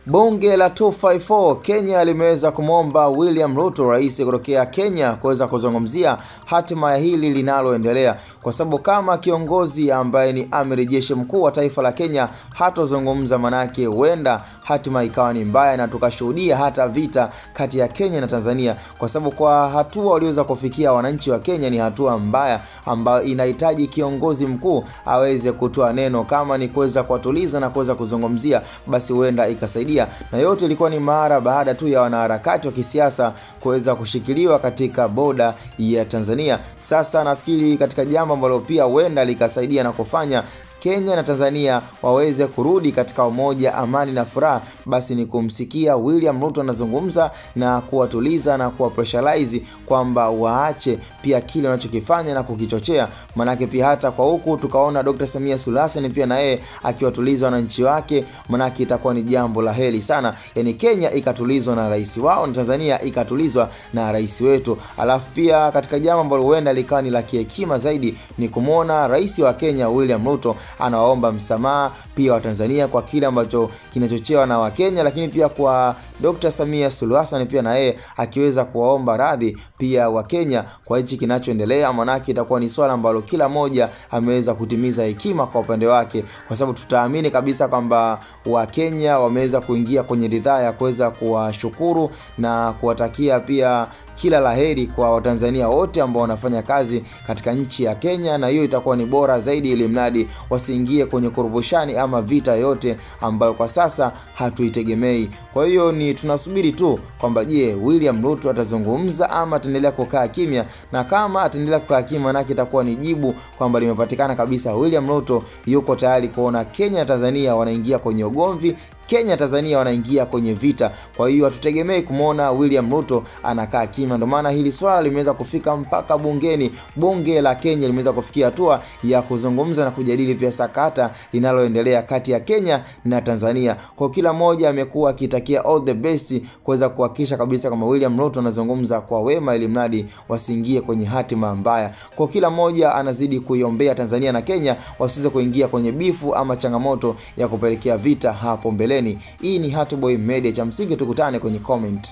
Bunge la 254 Kenya limeweza kumwomba William Ruto, rais kutokea Kenya, kuweza kuzungumzia hatima ya hili linaloendelea, kwa sababu kama kiongozi ambaye ni amiri jeshi mkuu wa taifa la Kenya hatozungumza, manake huenda hatima ikawa ni mbaya na tukashuhudia hata vita kati ya Kenya na Tanzania, kwa sababu kwa hatua waliweza kufikia wananchi wa Kenya ni hatua mbaya ambayo inahitaji kiongozi mkuu aweze kutoa neno, kama ni kuweza kuwatuliza na kuweza kuzungumzia, basi huenda ikasaidia. Na yote ilikuwa ni mara baada tu ya wanaharakati wa kisiasa kuweza kushikiliwa katika boda ya Tanzania. Sasa nafikiri katika jambo ambalo pia huenda likasaidia na kufanya Kenya na Tanzania waweze kurudi katika umoja, amani na furaha, basi ni kumsikia William Ruto anazungumza na kuwatuliza na kuwapressurize kwamba waache pia kile wanachokifanya na kukichochea. Manake pia hata kwa huku tukaona Dr. Samia Suluhu Hassan pia na yeye akiwatuliza wananchi wake, manake itakuwa ni jambo la heri sana. Yani Kenya ikatulizwa na rais wao na Tanzania ikatulizwa na rais wetu. Alafu pia katika jambo ambalo huenda likawa ni la hekima zaidi ni kumuona rais wa Kenya William Ruto anawaomba msamaha pia wa Tanzania kwa kile ambacho kinachochewa na Wakenya, lakini pia kwa Dr. Samia Suluhu Hassan pia na yeye akiweza kuwaomba radhi pia wa Kenya kwa hichi kinachoendelea. Manake itakuwa ni swala ambalo kila moja ameweza kutimiza hekima kwa upande wake, kwa sababu tutaamini kabisa kwamba wa Kenya wameweza kuingia kwenye ridhaa ya kuweza kuwashukuru na kuwatakia pia kila laheri kwa Watanzania wote ambao wanafanya kazi katika nchi ya Kenya, na hiyo itakuwa ni bora zaidi ili mradi wasiingie kwenye kurubushani ama vita yote ambayo kwa sasa hatuitegemei. Kwa hiyo ni tunasubiri tu kwamba je, William Ruto atazungumza ama ataendelea kukaa kimya, na kama ataendelea kukaa kimya manake itakuwa ni jibu kwamba limepatikana kabisa William Ruto yuko tayari kuona Kenya na Tanzania wanaingia kwenye ugomvi, Kenya na Tanzania wanaingia kwenye vita. Kwa hiyo hatutegemei kumuona William Ruto anakaa kimya. Ndio maana hili swala limeweza kufika mpaka bungeni. Bunge la Kenya limeweza kufikia hatua ya kuzungumza na kujadili pia sakata linaloendelea kati ya Kenya na Tanzania. Kwa kila mmoja amekuwa akitakia all the best kuweza kuhakikisha kabisa kama William Ruto anazungumza kwa wema ili mradi wasiingie kwenye hatima mbaya. Kwa kila mmoja anazidi kuiombea Tanzania na Kenya wasiweze kuingia kwenye bifu ama changamoto ya kupelekea vita hapo mbele. Hii ni Hatboy Media, cha msingi tukutane kwenye comment.